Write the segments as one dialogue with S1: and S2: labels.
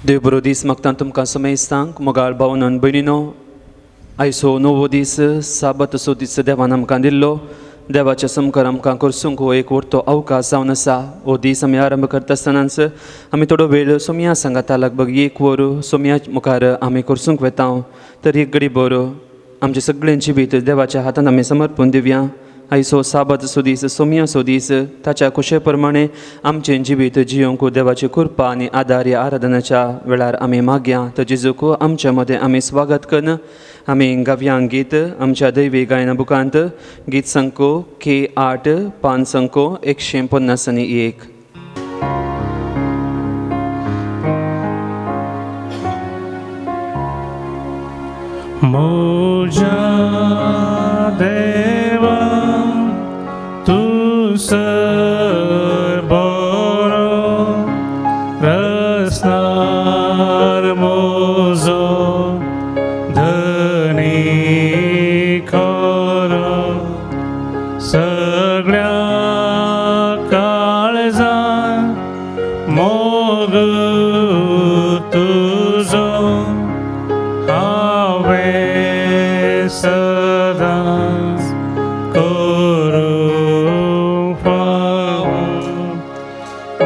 S1: देव बरो दीस मागता तुमकां समेस्तांक मोगाळ भावनान भयणीनो आयचो नवो दीस साबतसो दीस देवान आमकां दिल्लो. देवाच्या समकार आमकां करसूंक हो एक व्हडलो अवकाश जावन आसा. हो दीस आमी आरंभ करता आसतनाच आमी थोडो वेळ सोमया सांगाता लागभग 1 वर सोमया मुखार आमी करसूंक वेता. तर एक घडी भर आमचे सगळ्यांची भीत देवाच्या हातान आमी समर्पून दिवया. आयचो साबतसो दीस सोमयाचो दीस ताच्या कुशे प्रमाणे आमचे जिवीत जियोंक देवाची कृपा आनी आदार ह्या आराधनाच्या वेळार आमी मागया. तर जेजूक आमच्या मदें आमी स्वागत करन. आमी गाव्यांक गीत आमच्या दैवी गायना बुकांत गीत संको K8 पान संको 151.
S2: मोजा देवा तू सर बरो रसनार मोजो धनी खरो सगळ्या काळजान मोग तुजो सदांच करूंक फावो.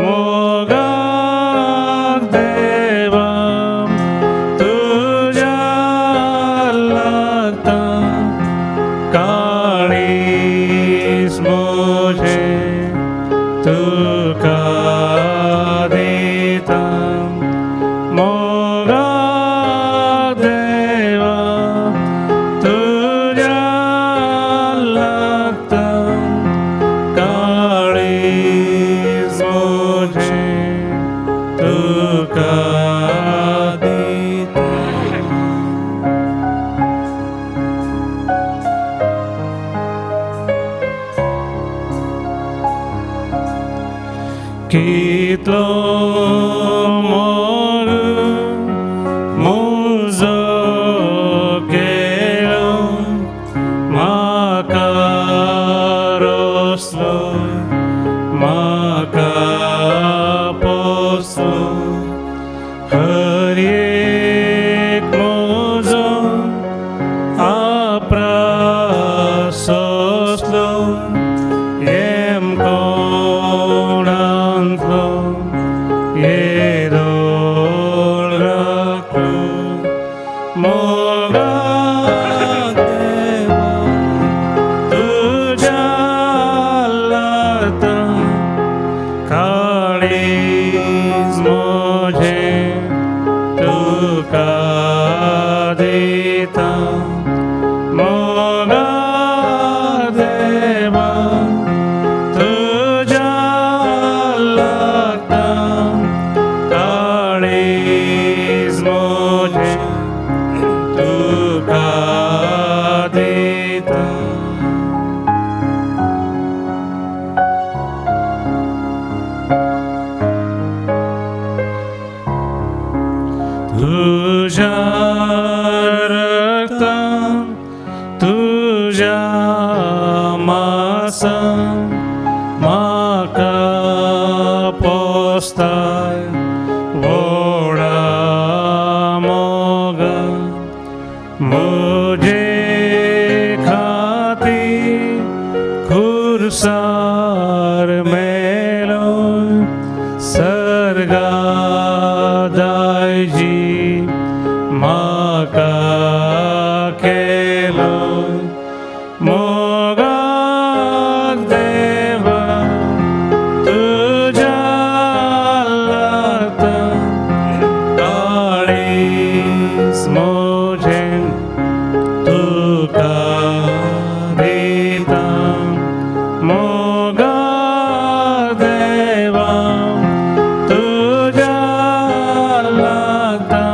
S2: मोगाक देवा तुज्या लागता काळीज म्हजें तुका दिता. मोगाक देवा तुज्या लागता काळीज म्हजें तुका दिता. कितलो मोग मुजो केलो म्हाका रोसलो म्हाका पोसलो. हर एक म्हजो आपरास सोंसलो येम कोणांतलो येदोळ राखलो. मोगाक देवा तुज्या लागता काळीज म्हजें तुका दिता. मोगाक देवा तुज्या लागता काळीज म्हजें तुका दिता. तुज्या रक्तान तुज्या मांसान म्हाका पोसताय व्हडा मोगा. म्हजे खातीर खुर्सार मेलो सर्गा दायजी म्हाका केलो. मोगाक देवा तुज्या लागता काळीज म्हजें तुका दिता. मोगाक देवा तुज्या लागता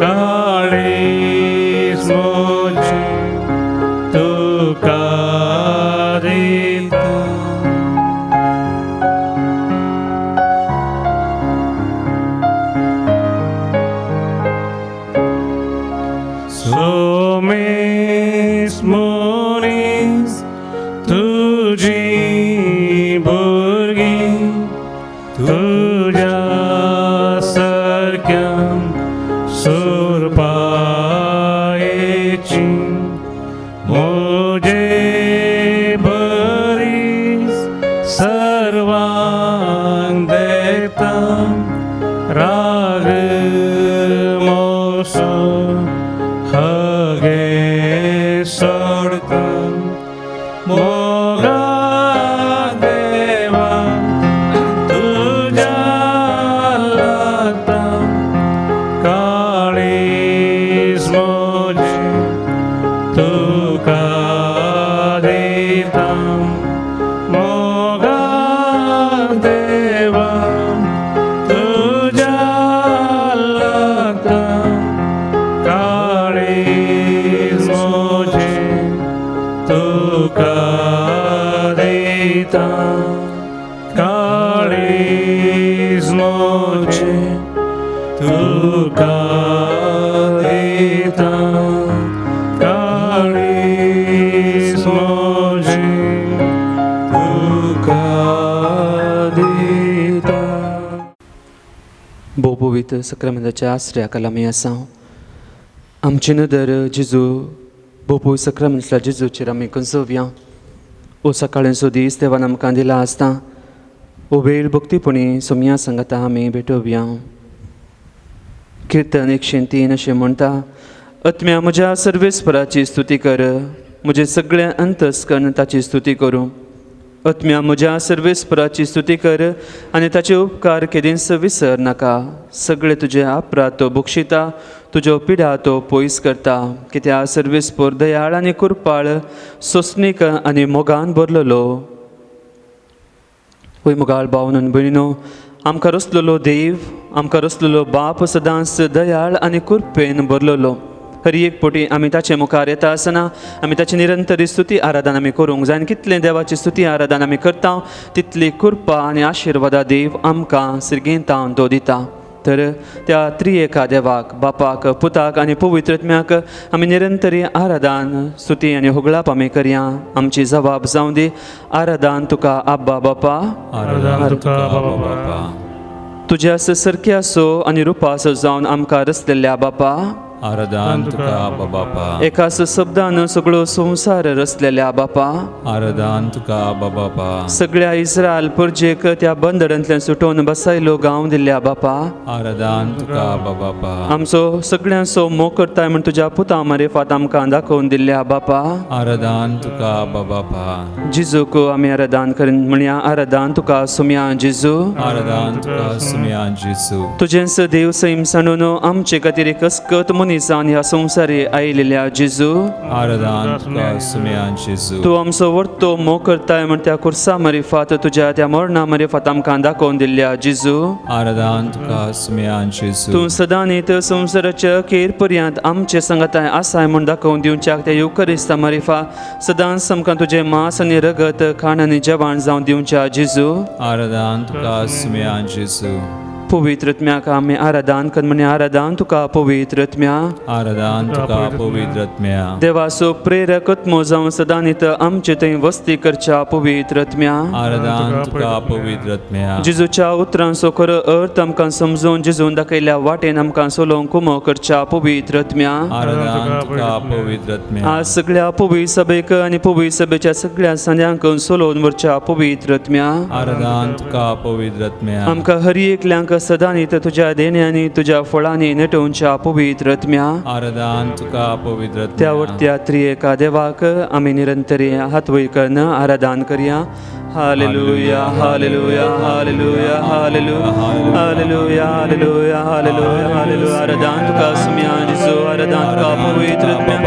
S2: काळीज म्हजें तुका दिता. सोमेस मनीस तुजी भुरगीं तुज्या सारकी राग मोसो हगे सोडता मोगा देवा तुझ्या लागता काळीज मोजे तुका देता मोगा देवा तुझ्या लागता काळीज मोजे तुका देता काळीज मोजे तुका देता काळीज मोजे तुका देता.
S1: भोव पवित्र सक्रामेंताच्या आश्रयाखाला आमी आसा. आमचे नदर जेजू भोव पवित्र सक्रामेंतल्या जेजूचेर आमी कंसोवया. ओ सकाळींचो दीस देवान आमकां दिला आसता ओ वेळ भक्तीपणी सोमया सांगाता आमी भेटोवया. किर्तन 103 अशें म्हणटा, आत्म्या म्हज्या सर्वेस्पराची स्तुती कर, म्हजे सगळे अंतस्करण ताची स्तुती करूं. आत्म्या म्हज्या सर्वेस्पराची स्तुती कर आनी ताचे उपकार केदींच विसर नाका. सगळे तुजे अपराध तो बक्षिता, तुज्यो पिडा तो पयस करता. कित्याक सर्वेस्पर दयाळ आनी कुरपाळ, सोंसणीक आनी मोगान भरलेलो. वय मोगाळ भावन भयणीनो, आमकां रचलेलो देव, आमकां रचलेलो बाप सदांच दयाळ आनी कुरपेन भरलेलो. हर एक पोटी आमी ताचे मुखार येता आसतना आमी ताची निरंतर स्तुती आराधना आमी करूंक जाय. आनी कितलें देवाची स्तुती आराधना आमी करता तितली कृपा आनी आशिर्वादा देव आमकां सिरगेंतावन तो दिता. तर त्या त्रिएका देवाक, बापाक, पुताक आनी पवित्र आत्म्याक आमी निरंतरी आराधन, स्तुती आनी होगळाप आमी करया. आमची जबाब जावं दी, आराधन तुका आब्बा बापा,
S2: आराधन तुका बापा.
S1: तुज्या सरक्यासो आनी रुपासो जावन आमकां रचलेल्या बापा,
S3: आराधन तुका बापा.
S1: एकाच शब्दान सगळो संसार रचलेल्या बापा,
S3: आराधन तुका बापा.
S1: सगळ्या इस्रायल प्रजेक त्या बंदरांतल्यान सुटोवन बसायलो गांव दिल्ल्या बापा,
S3: आराधन तुका बापा.
S1: आमचो सगळ्यांचो मोग करताय म्हण तुज्या पुता मारेफात आमकां दाखोवन दिल्ल्या बापा,
S3: आराधन तुका बापा.
S1: जिजूक आमी आराधन करून म्हणया, आराधन तुका सुम्या जिजू,
S3: आराधन तुका सुम्या जेजू.
S1: तुजेंच देव सैम सांडून आमचे खातीर कसकत मनीसान ह्या संवसारी आयिल्ल्या जिजू,
S3: आराधन तुका सुम्या जेजू.
S1: तूं आमचो वर्तो मोग करताय म्हण त्या कुर्सा मारिफात तुज्या त्या मरणा मारिफात आमकां दाखोवन दिल्ल्या जिजू,
S3: आराधन तुका सुम्या जेजू.
S1: तूं सदां न्हीत संवसाराच्या अखेर पर्यंत आमचे संगताय आसाय म्हण दाखोवन दिवच्याक त्या युकरिस्ता मारिफा सदांच आमकां तुजें मांस आनी रगत खाण आनी जेवण जावन दिवच्या जिजू,
S3: आराधन तुका सुम्या जेजू.
S1: पवित्र आत्म्याक आमी आराधन कर म्हणे, आराधन तुका पवित्र आत्म्या,
S3: आराधन तुका पवित्र आत्म्या.
S1: देवाचो प्रेरक आत्मो जावन सदां न्हीत आमचे थंय वस्ती करच्या पवित्र आत्म्या,
S3: आराधन तुका पवित्र आत्म्या.
S1: जिजूच्या उतरांचो खरो अर्थ आमकां समजून जिजून दाखयल्या वाटेन आमकां सोलोवंक कुमो करच्या पवित्र आत्म्या,
S3: आराधन तुका पवित्र आत्म्या.
S1: आज सगळ्या पवित्र सभेक आनी पवित्र सभेच्या सगळ्या सांद्यांक सोलोवन व्हरच्या पवित्र आत्म्या,
S3: आराधन तुका पवित्र आत्म्या.
S1: आमकां हर एकल्यांक सदां न्हीत तुज्या देण्यांनी तुज्या फळांनी नटोवच्या पवित्र आत्म्या,
S3: आराधन तुका पवित्र आत्म्या.
S1: त्या वरत्या त्रिएका देवाक आमी निरंतरी हात वयर करन आराधन करया. Hallelujah hallelujah hallelujah hallelujah hallelujah hallelujah hallelujah hallelujah. आराधन तुका सुम्या जिजू, आराधन तुका पवित्र आत्म्या,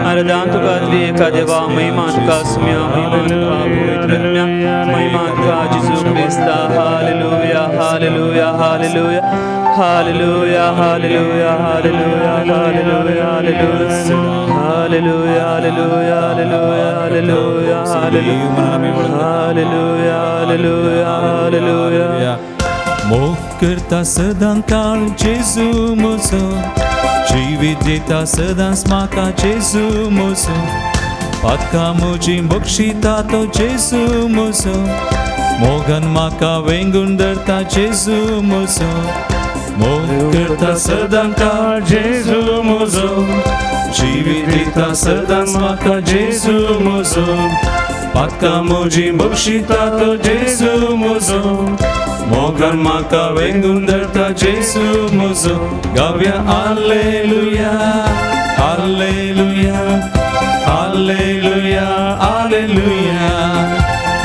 S1: आराधन तुका त्रिएका देवा, महिमा तुका सुम्या, महिमा तुका पवित्र आत्म्या, महिमा तुका जिजू ख्रिस्ता. Hallelujah hallelujah hallelujah hallelujah hallelujah hallelujah hallelujah hallelujah hallelujah hallelujah hallelujah hallelujah hallelujah hallelujah.
S3: मोग करता सदां काळ जेजू म्हजो, जिवीत दिता सदांच म्हाका जेजू म्हजो. पातकां म्हजी बक्षिता तो जेजू म्हजो, मोगान म्हाका वेंगून धरता जेजू म्हजो. मोग करता सदां काळ जेजू म्हजो, जिवीत दिता सदांच म्हाका जेजू म्हजो. पातकां म्हजी बक्षिता तो जेजू म्हजो, मोगान म्हाका वेंगून धरता जेजू म्हजो गावया हालेलुया हालेलुया हालेलुया हालेलुया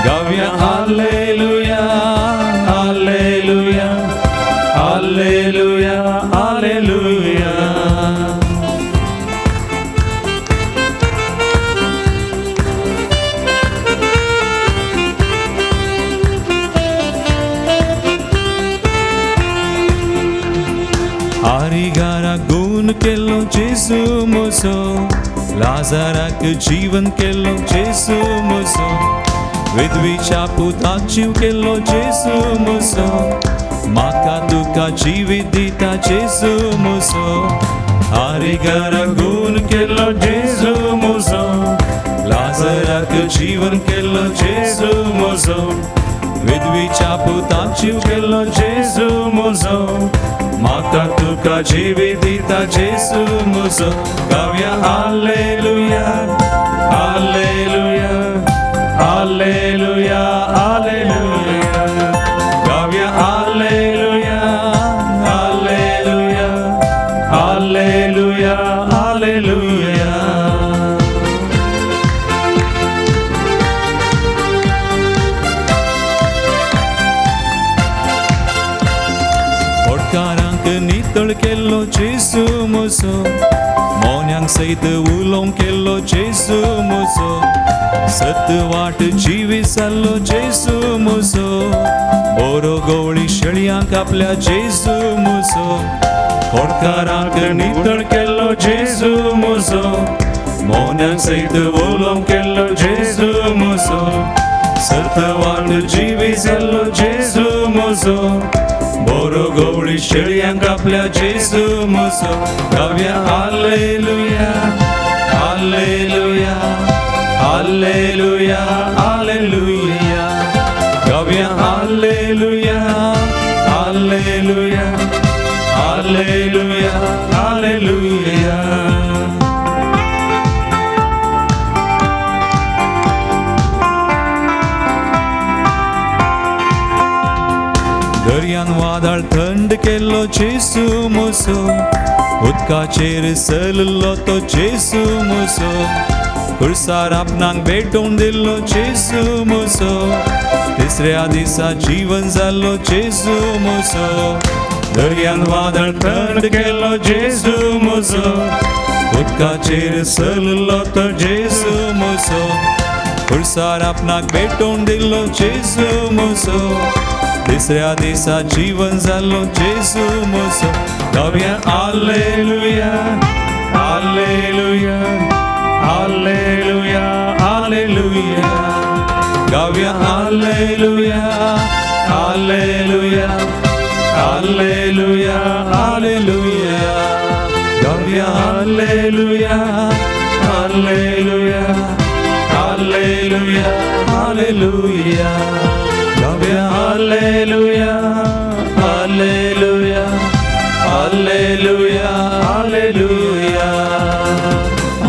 S3: गावया हालेलुया हालेलुया हालेलुया हालेलुया आरिगारा गुण केलो जेजू म्हजो लाजाराक जीवन केलो जेजू म्हजो विधवीच्या पुताक जीव केलो जेजू म्हजो म्हाका तुका जिवीत दिता जेजू म्हजो आरिगारा गुण केलो जेजू म्हजो लाजाराक जीवन केलो जेजू म्हजो विधवीच्या पुताक जीव केलो जेजू म्हजो म्हाका तुका जिवीत दिता जेजू म्हजो गावया हालेलुया हालेलुया हालेलुया हालेलुया गावया हालेलुया हालेलुया हालेलुया हालेलुया ओडकारांक नितळ केल्लो जेजू म्हजो मोन्यांक सैत उलोवंक केल्लो जेजू म्हजो सतवाट जिवीत जाल्लो जेजू म्हजो बरो गवळी शेळयांक आपल्या जेजू म्हजो ओडकारांक नितळ केल्लो जेजू म्हजो मोन्यांक सैत उलोवंक केल्लो जेजू म्हजो सतवाट जिवीत जाल्लो जेजू म्हजो बरो गवळी शेळयांक आपल्या जेजू म्हजो गावया हालेलुया हालेलुया हालेलुया हालेलुया गावया हालेलुया हालेलुया हालेलुया हालेलुया दर्यान वादळ थंड केल्लो जेजू म्हजो उदकाचेर चललो तो जेजू म्हजो खुर्सार आपणाक भेटोवन दिल्लो जेजू म्हजो तिसऱ्या दिसा जीवन जाल्लो जेजू म्हजो दर्यान वादळ थंड केल्लो जेजू म्हजो उदकाचेर चललो तो जेजू म्हजो खुर्सार आपणाक भेटोवन दिल्लो जेजू म्हजो तिसऱ्या दिसा जीवन जाल्लो जेजू म्हजो गावया हालेलुया हालेलुया हालेलुया हालेलुया गावया हालेलुया हालेलुया हालेलुया हालेलुया गावया हालेलुया हालेलुया हालेलुया हालेलुया गावया hallelujah hallelujah hallelujah hallelujah hallelujah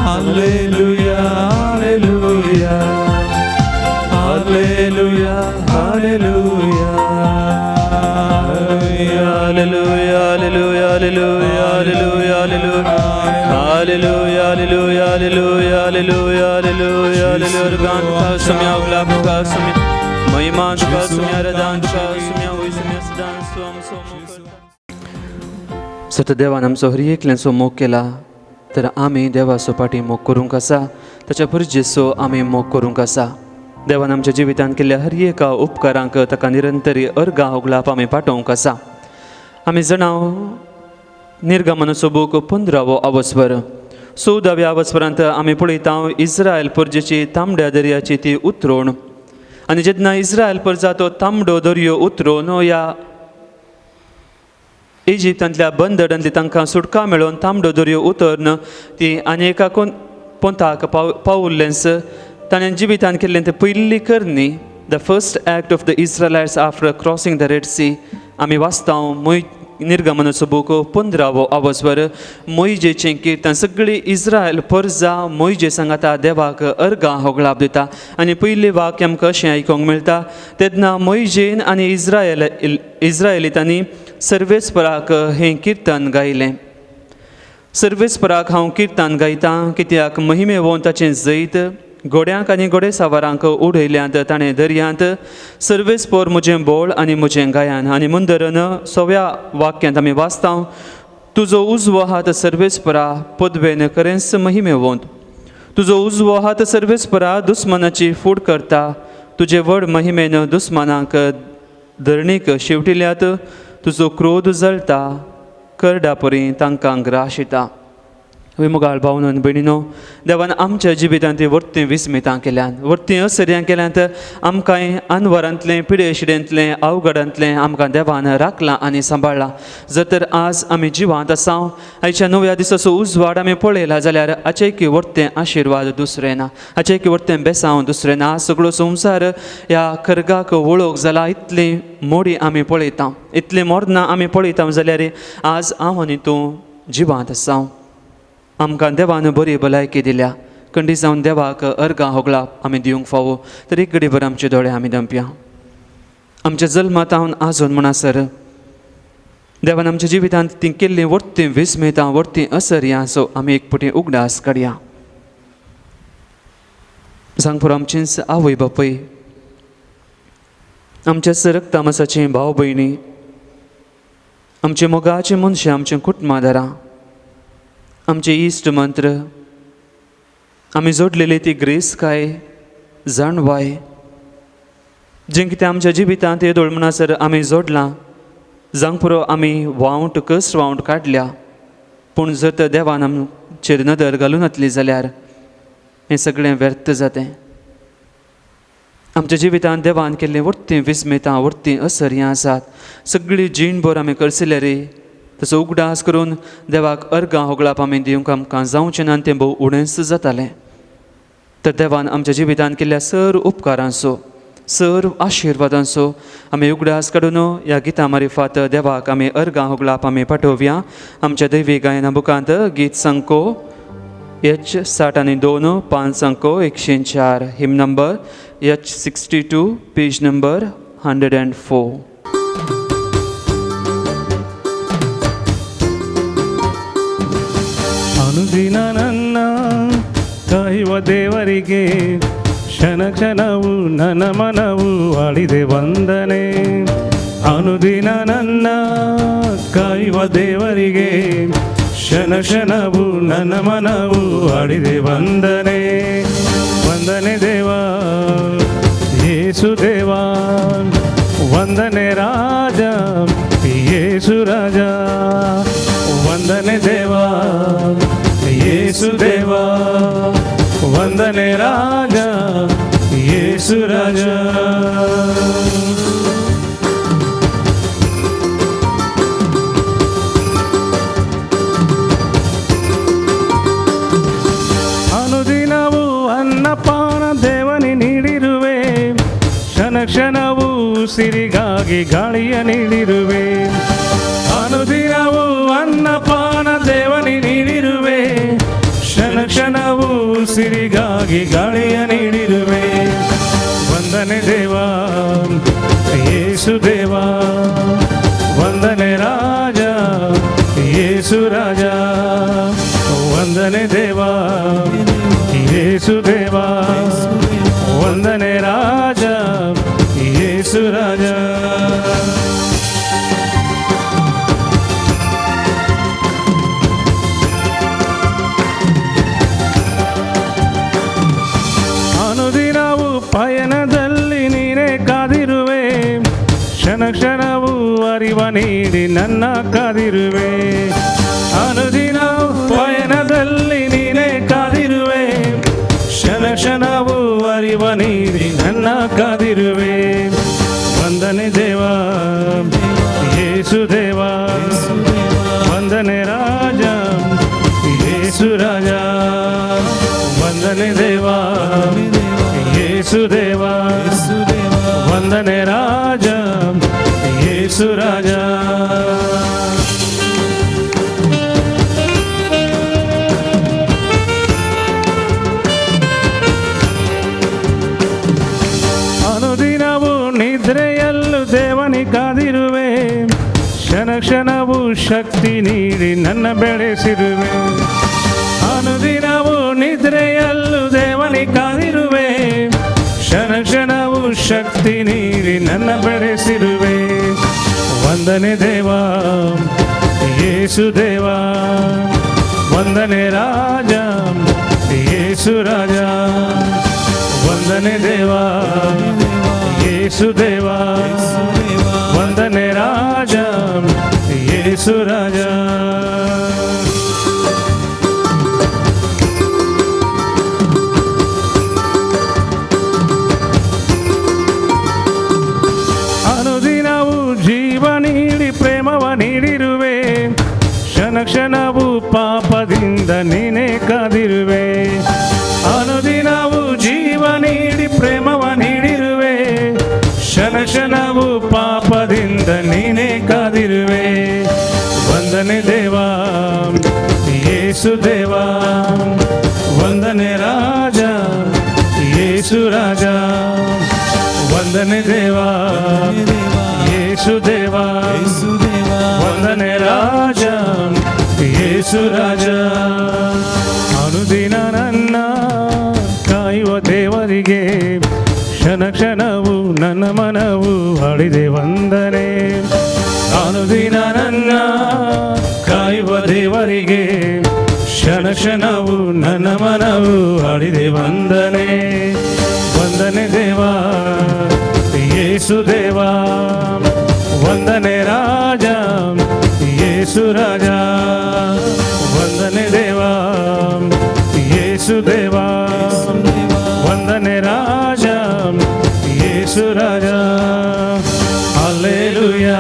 S3: hallelujah hallelujah hallelujah hallelujah hallelujah hallelujah hallelujah hallelujah hallelujah hallelujah hallelujah hallelujah गान का समय उगला का समय महिमा तुका सुम्या रदान तुका सुम्या होय सुम्या सदान सोम सोम सतदेवान आमचो हर एकल्यांचो मोग केला तर आमी देवाचो पाटी मोग करूंक आसा ताच्या पुरजेचो आमी मोग करूंक आसा देवान आमच्या जिवितांत केल्ल्या हर एका उपकारांक ताका निरंतरी अर्गां होगलाप आमी पाठोवंक आसा आमी जाणाव निर्गमनाचो बूक 15वो अवस्वर 14व्या अवस्वरांत आमी पळयता इस्रायल पुर्जेची तांबड्या दर्याची ती उतरोवण आनी जेन्ना इस्रायल परजा तो तांबडो दर्यो उतरोवन ह्या इजिप्तांतल्या बंदरांतली तांकां सुटका मेळोवन तांबडो दर्यो उतरन ती आनी एका पोंताक पावुल्लेंस ताणें जिवितान केल्लें तें पयली करणी the first act of the Israelites after crossing the Red Sea आमी वाचता निर्गमनाचो बूक 15वो आवाजवर मोइजेचें किर्तन सगळी इस्रायल परजा मोइजे सांगाता देवाक अर्गां होगळाप दिता आनी पयलें वाक्य आमकां अशें आयकोंक मेळटा तेन्ना मोइजेन आनी इस्रायलितांनी सर्वेस्पराक हें किर्तन गायलें. सर्वेस्पराक हांव किर्तन गायतां कित्याक महिमे वोवन ताचें जैत घोड्यांक आनी घोडेसावारांक उडयल्यांत ताणें दर्यांत सर्वेस्पर म्हजें बोळ आनी म्हजें गायन. आनी मुंदरन 6व्या वाक्यांत आमी वाचता तुजो उजवो हात सर्वेस्परा पदवेन खरेंच महिमे वोवन. तुजो उजवो हात सर्वेस्परा दुस्मनाची फूड करता. तुजे व्हड महिमेन दुस्मनांक धरणीक शेवटिल्ल्यात. तुजो क्रोध जळटा करडा परी तांकां ग्रास येता. मुगाळ भावनन भयणीनो देवान आमच्या जिवितांत वर्ती विस्मितां केल्यान वर्ती असर्यां केल्यांत आमकां अनवरांतलें पिडेशिडेंतलें अवघडांतलें आमकां देवान राखलां आनी सांबाळ्ळां. जर तर आज आमी जिवांत आसा आयच्या नव्या दिसाचो उजवाड आमी पळयला जाल्यार हाचे की वर्तें आशिर्वाद दुसरें ना, हाचे की वर्तें बेसांव दुसरें ना. सगळो संवसार ह्या खरगाक वळोवंक जाला इतली मोडी आमी पळयता, इतलीं मोरनां आमी पळयता जाल्यार आज हांव आनी तूं जिवांत आसा. आमकां देवान बरी भलायकी दिल्या खंडी जावन देवाक अर्गां होगळाप आमी दिवंक फावो. तर एक घडीभर आमचे दोळे आमी दंपया. आमच्या जल्मात हांव आजून म्हणसर देवान आमच्या जिवितांत ती केल्लीं वर्तीं विस्मितां वर्तीं असर्यां सो आमी एक पुटी उगडास काडया. सांग पुरो आमचींच आवय बापय, आमच्या सरक तामसाचीं भाव भयणी, आमचे मोगाचे मनशां, आमचें कुटुंबादारां, आमचे इश्ट मंत्र आमी जोडलेली ती ग्रेस काय जाणवाय जें कितें आमच्या जिवितांत येदोळ म्हणसर आमी जोडलां जांग पुरो आमी वावंट कस वावंट काडल्या. पूण जर तर देवान आमचेर नदर घालून येतली जाल्यार हें सगळें व्यर्थ जातें. आमच्या जिवितांत देवान केल्लें वर्तीं विस्मितां वर्तीं असर्यां आसात. सगळी जीणभर आमी करसिल्ले रे तसो उगडास करून देवाक अर्गां होगळाप आमी दिवंक आमकां जावचें ना तें भोव उणेंच जातालें. तर देवान आमच्या जिवितांत केल्ल्या सर उपकारांचो सर आशिर्वादांचो आमी उगडास काडून ह्या गितां मारिफात देवाक आमी अर्गां होगळाप आमी पाठोवया. आमच्या दैवी गायना बुकांत गीत संको H62 5 अंको 104 हिम नंबर H62 पेज नंबर 104.
S2: ಅನುದಿನ ನನ್ನ ಕಾಯುವ ದೇವರಿಗೆ ಕ್ಷಣ ಕ್ಷಣವು ನನ್ನ ಮನವು ಆಡಿದೆ ವಂದನೆ. ಅನುದಿನ ನನ್ನ ಕಾಯುವ ದೇವರಿಗೆ ಕ್ಷಣ ಕ್ಷಣವು ನನ್ನ ಮನವು ಆಡಿದೆ ವಂದನೆ. ವಂದನೆ ದೇವಾ ಯೇಸು ದೇವಾ, ವಂದನೆ ರಾಜ ಯೇಸು ರಾಜ. ವಂದನೆ ದೇವಾ ಯೇಸು ದೇವಾ, ವಂದನೆ ರಾಜ ಯೇಸು ರಾಜ. ಅನುದಿನವೂ ಅನ್ನಪಾನ ದೇವನಿ ನೀಡಿರುವೆ, ಕ್ಷಣ ಕ್ಷಣವೂ ಸಿರಿಗಾಗಿ ಗಾಳಿಯ ನೀಡಿರುವೆ. ಅನುದಿನವೂ ಅನ್ನಪಾನ ದೇವನಿ ನೀಡಿರುವೆ, ಕ್ಷಣ ಕ್ಷಣವೂ ಸಿರಿಗಾಗಿ ಗಾಳಿಯ ನೀಡಿರುವೆ. ವಂದನೆ ದೇವಾ ಯೇಸು ದೇವಾ, ವಂದನೆ ರಾಜ ಯೇಸು ರಾಜ. ವಂದನೆ ದೇವಾ ಯೇಸು ದೇವಾ, ವಂದನೆ ರಾಜ ಯೇಸು ರಾಜ. ಅನುದಿನವೂ ಪಯಣದಲ್ಲಿ ನೀನೇ ಕಾದಿರುವೆ, ಕ್ಷಣ ಕ್ಷಣವೂ ಅರಿವ ನೀಡಿ ನನ್ನ ಕಾದಿರುವೆ. ಅನುದಿನವೂ ಪಯಣದಲ್ಲಿ ನೀನೇ ಕಾದಿರುವೆ, ಕ್ಷಣ ಕ್ಷಣವೂ ಅರಿವ ನೀಡಿ ನನ್ನ ಕಾದಿರುವೆ. ವಂದನೆ ದೇವಾ ಯೇಸು ದೇವಾ, ವಂದನೆ ರಾಜ ಯೇಸು ರಾಜ. ವಂದನೆ ದೇವಾ ಯೇಸು ದೇವಾ, ವಂದನೆ ರಾಜ ಯೇಸು ರಾಜ. ಕ್ಷಣವು ಶಕ್ತಿ ನೀಡಿ ನನ್ನ ಬೆಳೆಸಿರುವೆ. ಅನುದಿನವೂ ನಿದ್ರೆಯಲ್ಲೂ ದೇವನಿ ಕಾದಿರುವೆ. ಕ್ಷಣ ಕ್ಷಣವು ಶಕ್ತಿ ನೀಡಿ ನನ್ನ ಬೆಳೆಸಿರುವೆ. ವಂದನೆ ದೇವಾ ಯೇಸು ದೇವಾ, ವಂದನೆ ರಾಜ ಯೇಸು ರಾಜ. ವಂದನೆ ದೇವಾ ಯೇಸು ದೇವಾ, ವಂದನೆ ರಾಜ ಯೇಸು ರಾಜ. ಅನುದಿನವೂ ಜೀವ ನೀಡಿ ಪ್ರೇಮವ ನೀಡಿರುವೆ. ಕ್ಷಣ ಕ್ಷಣವೂ ಪಾಪದಿಂದ ನೀನೇ ಕಾದಿರುವೆ. ಅನುದಿನವೂ ಜೀವ ನೀಡಿ ಪ್ರೇಮವ ನೀಡಿರುವೆ. ಕ್ಷಣ ಕ್ಷಣವೂ ಪಾಪದಿಂದ ನೀನೇ ಕಾದಿರುವೆ. ವಂದನೆ ದೇವಾ ಯೇಸು ದೇವಾ, ವಂದನೆ ರಾಜ ಯೇಸು ರಾಜ. ವಂದನೆ ದೇವಾ ಯೇಸು ದೇವಾ, ವಂದನೆ ರಾಜ ಯೇಸು ರಾಜ. ಅನುದಿನ ನನ್ನ ಕಾಯುವ ದೇವರಿಗೆ ಕ್ಷಣ ಕ್ಷಣವು ನನ್ನ ಮನವು ಹಾಡಿದೆ ವಂದನೆ. ಅನುದಿನ ನನ್ನ ಕಾಯುವ ದೇವರಿಗೆ ಕ್ಷಣ ಕ್ಷಣವು ನನ್ನ ಮನವು ಹಾಡಿದೆ ವಂದನೆ. ವಂದನೆ ದೇವಾ ಯೇಸು ದೇವಾ, ವಂದನೆ ರಾಜ ಯೇಸು ರಾಜ. ವಂದನೆ ದೇವಾ ಯೇಸು ದೇವಾ, ವಂದನೆ ರಾಜ ಯೇಸು ರಾಜ. Hallelujah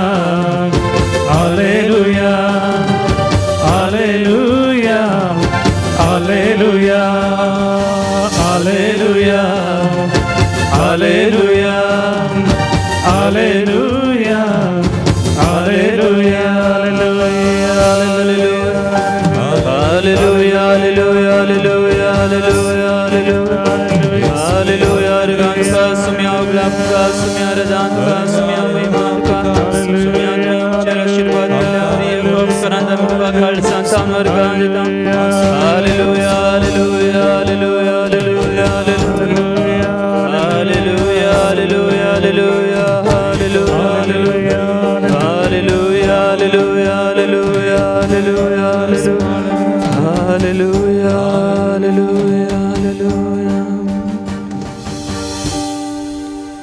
S2: hallelujah hallelujah hallelujah hallelujah hallelujah hallelujah hallelujah
S3: Hallelujah, hallelujah, hallelujah, hallelujah, hallelujah, hallelujah. Arganka sumya glapka sumya radanka sumya maimanka sumya chara shirvad hariya bhaksananda mukha khalsa samvargandam. Hallelujah, hallelujah, hallelujah, hallelujah, hallelujah, hallelujah, hallelujah, hallelujah, hallelujah, hallelujah, hallelujah, hallelujah, hallelujah. Hallelujah, hallelujah, hallelujah.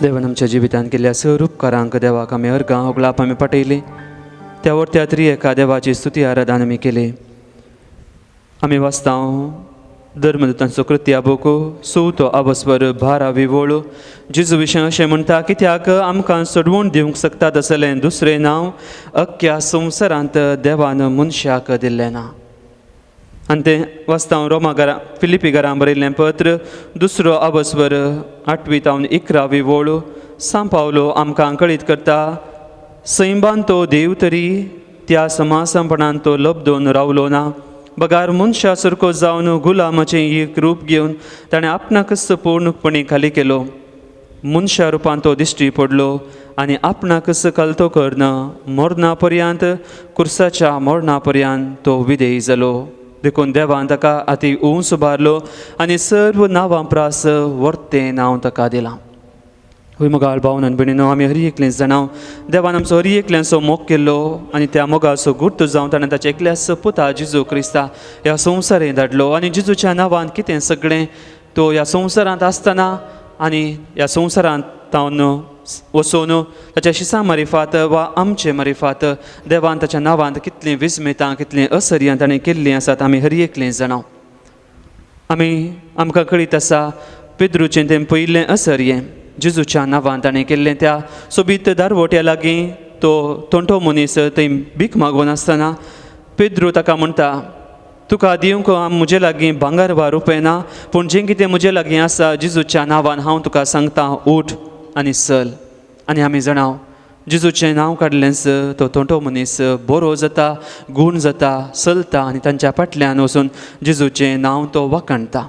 S3: देवान आमच्या जिवितान केल्ल्या sir उपकारांक देवाक आमी अर्गां ओगलाप आमी पटयली. त्या वरत्या त्रिएका देवाची स्तुती आराधना आमी केली. आमी वाचतां धर्मदूतांचो कृत्या बोको सवतो आबस्वर 12 विवोळ जेजू विशयी अशें म्हणटा, कित्याक आमकां सोडवून दिवंक शकता तसलें दुसरें नांव अख्ख्या संवसारांत देवान मनशाक दिल्लें ना. आनी तें वाचतां रोमा फिलिपी घरां बरयल्लें पत्र 2 आबस्वर 8-11 विवोळ. सांत पावलो आमकां कळीत करता, सैबान तो देव तरी त्या समासपणान तो लबदोन रावलो ना. बगार मनशा सारको जावन गुलामाचें एक रूप घेवन ताणें आपणाकच पूर्णपणी खाली केलो. मनशा रुपान तो दिश्टी पडलो आनी आपणाकच कलतो करन मरणा पर्यंत कुर्साच्या मरणा पर्यंत तो विधेय जालो. देखून देवान ताका अती उंच उबारलो आनी सर्व नांवां प्रास वर्तें नांव ताका दिलां. हूय मोगाळ भावन आनी भयणीनो, आमी हर एकलें जाणां देवान आमचो हर एकल्यांचो मोग केल्लो आनी त्या मोगाचो गुर्त जावन ताणें ताच्या एकल्याच पुता जेजू क्रिस्ता ह्या संवसारांत धाडलो. आनी जेजूच्या नांवान कितें सगळें तो ह्या संवसारांत आसतना आनी ह्या संवसारांत तावन वचून ताच्या शिसां मारिफात वा आमचे मारिफात देवान ताच्या नांवांत कितलीं विस्मितां कितलीं असर्यां ताणें केल्लीं आसात आमी हर एकलें जाणां. आमकां कळीत आसा पेद्रूचें तें पयलें असर्यें जेजूच्या नांवान ताणें केल्लें. त्या सोबीत दारवट्या लागीं तो तोंटो मनीस थंय भीक मागून आसतना पेद्रू ताका म्हणटा, तुका दिवंक म्हजे लागीं भांगर वा रुपये ना, पूण जें कितें म्हजे लागीं आसा जेजूच्या नांवान हांव तुका सांगतां, उठ आनी चल. आनी आमी जाणां जेजूचें नांव काडलेंच तो तोंटो मनीस बरो जाता, गूण जाता, चलता आनी तांच्या फाटल्यान वचून जेजूचें नांव तो वखणटा.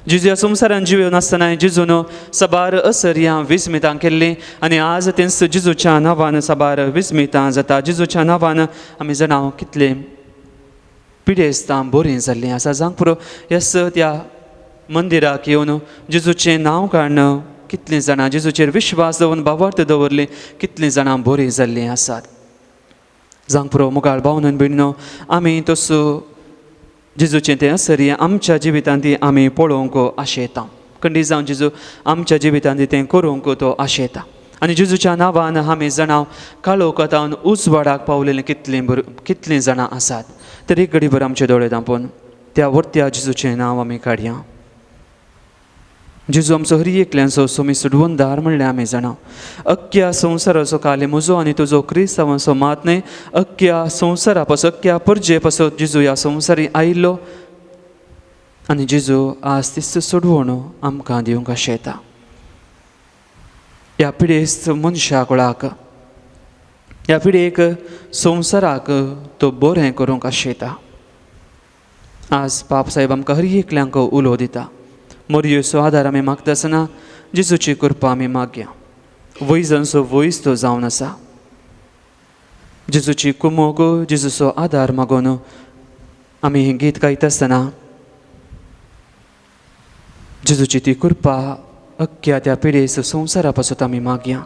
S3: जेजू ह्या संवसारान जिवेवन आसतना जेजून साबार असर विस्मितां केल्लीं आनी आज तेंच जेजूच्या नांवान साबार विस्मितां जाता. जेजूच्या नांवान आमी जाणां कितले पिडेस्तां बरीं जाल्लीं आसा. जांक पुरो ह्यास त्या मंदिराक येवन जेजूचें नांव काडन कितलीं जाणां जेजूचेर विश्वास दवरून भावार्थ दवरलीं, कितलीं जाणां बरीं जाल्लीं आसात. जांक पुरो मुगाळ भावन आनी भयणीनो, आमी तसो जेजूचें तें असर आमच्या जिवितांत आमी पळोवंक आशेता. खंडी जावन जेजू आमच्या जिवितांत तें करूंक तो आशेता. आनी जेजूच्या नांवान आमी जाणां काळोखांतावन उजवाडाक पावलेलीं कितलीं जाणां आसात. तर एक घडीभर आमचे दोळे धांपून त्या वर्त्या जेजूचें नांव आमी काडया. जेजू आमचो हर एकल्यांचो सोमी सुडवंदार म्हणल्यार आमी जाणां अख्ख्या संवसाराचो काले म्हजो आनी तुजो क्रिस्तांवाचो मात न्हय, अख्ख्या संवसारा पासो अख्ख्या परजे पासो जेजू ह्या संवसारी आयिल्लो आनी जेजू आज तिस्त सोडवण आमकां दिवंक आशेता. ह्या पिडेस्त मनशा कुळाक, ह्या पिडेक संवसाराक तो बरें करूंक आशेता. आज पाप साहेब आमकां हर एकल्यांक उलो दिता. मोरयेचो आदार आमी मागता आसतना जेजूची कृपा आमी मागया. वैजांचो वैज तो जावन आसा. जेजूची कुमोग, जेजूचो आदार मागून आमी हें गीत गायता आसतना जेजूची ती कृपा अख्ख्या त्या पिडेस संवसारा पासून आमी मागया.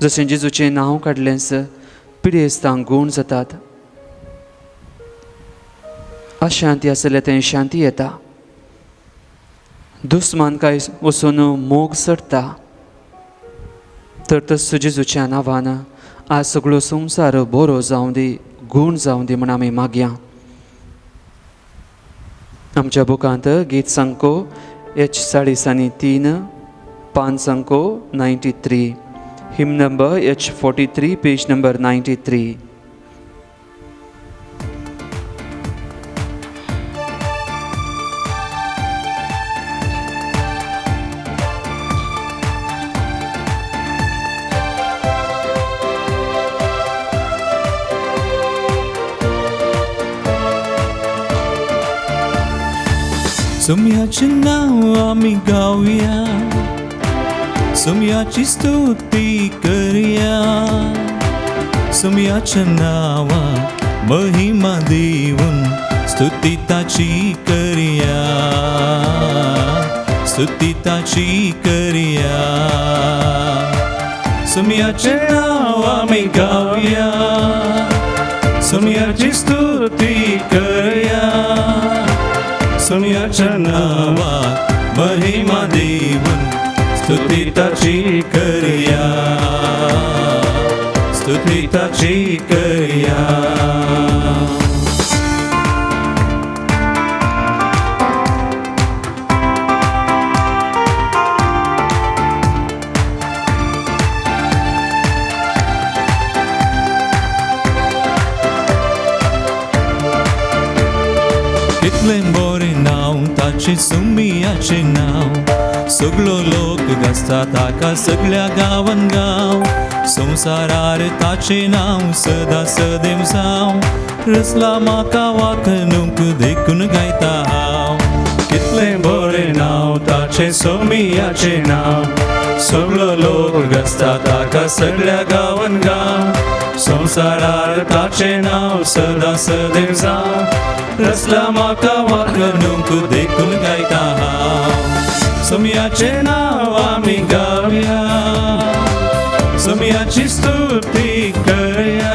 S3: जशें जेजूचें नांव काडलेंच पिडेस्तांक गूण जातात. अशांती आसल्यार तें शांती येता. दुस्मान काय वचून मोग सडटा. तर तस जेजूच्या नांवान आज सगळो संवसार बरो जावं दी, गूण जावं दी म्हण आमी मागया. आमच्या बुकांत गीत सांको H43 5 सांको 93, हिम नंबर H43 पेज नंबर 93.
S4: सोम्याचें नांव आमी गावया, सोम्याची स्तुती करया, सोम्याच्या नांवाक महिमा दिवन स्तुती ताची करया, स्तुती ताची करया. सोम्याचें नांव आमी गावया, सोम्याची स्तुती करया, सोम्याच्या नावाक महिमा देवन स्तुती ताची करया, स्तुती ताची करया. कितलें बरें नांव ताचें सोम्याचें नांव. सगळो लोक गासता ताका सगळ्या गांवान गांव. संवसारार ताचें नांव सदां सदैव जावं. रसला म्हाका वाखणूक देखून गायता हांव. कितलें बरें नांव ताचें सोम्याचें नांव. सगळो लोक गासता ताका सगळ्या गांवान गांव. संवसारार ताचें नांव सदां सदैव जावं. रसला म्हाका वाखणूक देखून गायता हांव. सोम्याचें नांव आमी गावया, सोम्याची स्तुती करया,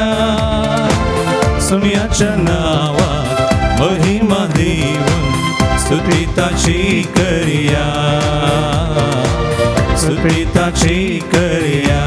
S4: सोम्याच्या नांवाक महिमा दिवन स्तुती ताची करया, स्तुती ताची करया.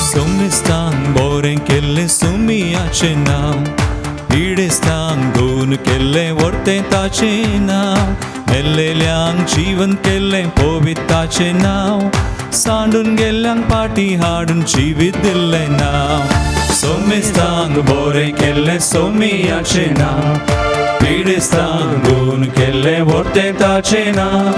S4: सोमेस्तांक बरें केल्लें सोम्याचें नांव. पिडेस्तांक गूण केल्लें व्हरतें ताचें नांव. मेल्लेल्यांक जीवन केल्लें पवित्र ताचें नांव. सांडून गेल्ल्यांक पाटी हाडून जिवीत दिल्लें नांव. सोमेस्तांक बरें केल्लें सोम्याचें नांव. पिडेस्तांक गूण केल्लें व्हरतें ताचें नांव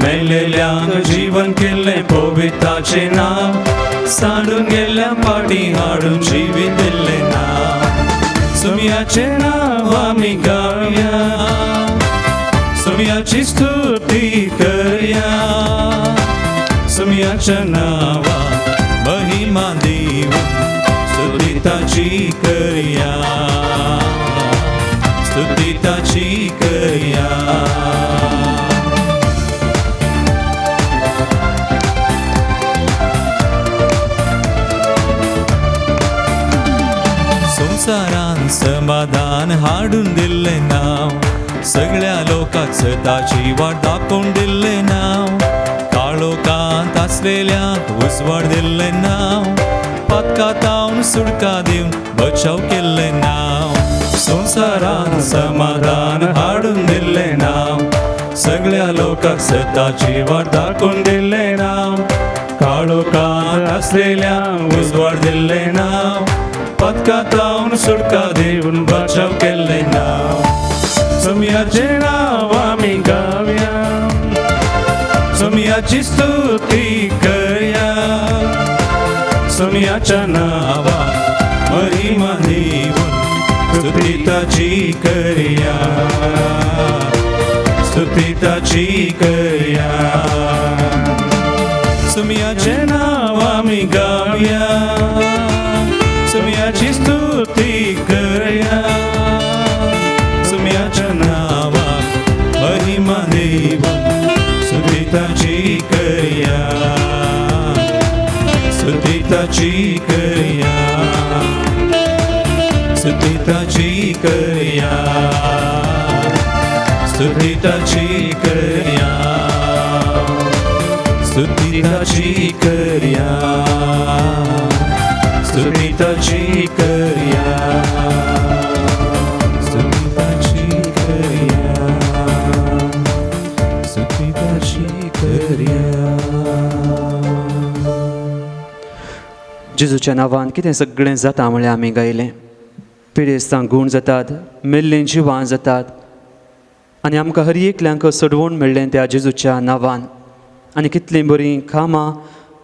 S4: मेल्लेल्यांक जीवन केल्लें पवित्र ताचें नांव सांडून गेल्ल्या पाटी हाडून जिवीत दिल्लें नांव सुमयाचें नांव आमी गावया सुमयाची स्तुती करया सुमयाच्या नांवाक महिमा दिवून स्तुती ताची करया स्तुती ताची करया संवसारान समाधान हाडून दिल्लें नांव सगळ्या लोकांक सताची वाट दाखोवन दिल्लें नांव काळोखांत आसलेल्यांक उजवाड दिल्लें नांव पातकांतावन सुडका दिवन बचाव केल्लें नांव संवसारान समाधान हाडून दिल्लें नांव सगळ्या लोकांक सताची वाट दाखोवन दिल्लें नांव काळोखांत आसलेल्यांक उजवाड दिल्लें नांव पातकांतावन सुडका दिवन बचाव केल्लें नांव सुमयाचें नांव आमी गावया सुमयाची स्तुती करया सुमयाच्या नांवाक महिमा दिवून स्तुती ताची करया स्तुती ताची करया सुमयाचें नांव आमी गावया सुमयाची स्तुती करया सुमयाच्या नांवाक महिमा दिवून स्तुती ताची करया स्तुती ताची करया स्तुती ताची करया स्तुती ताची करया स्तुती ताची करया स्तुती ताची करया स्तुती ताची करया स्तुती ताची करया
S3: जेजूच्या नांवान कितें सगळें जाता म्हळ्यार आमी गायलें पिडेस्तांक गूण जातात मेल्लीं जिवां जातात आनी आमकां हर एकल्यांक सोडवून मेळ्ळें त्या जेजूच्या नांवान आनी कितलीं बरीं कामां